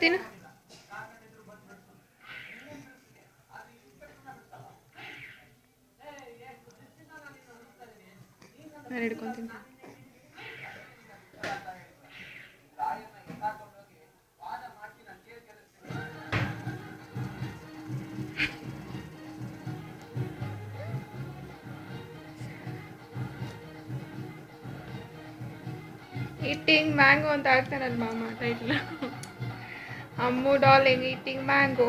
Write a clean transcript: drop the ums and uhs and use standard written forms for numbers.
ತಿನ್ನು. ನಾನು ಹಿಡ್ಕೊಂತೀನಿ. Eating mango ಅಂತ ಆಗ್ತಾನಲ್ಲ ಮಾಮ ಟೈಟ್ಲ್. ಅಮ್ಮು ಡಾರ್ಲಿಂಗ್ ಈಟಿಂಗ್ ಮ್ಯಾಂಗೋ.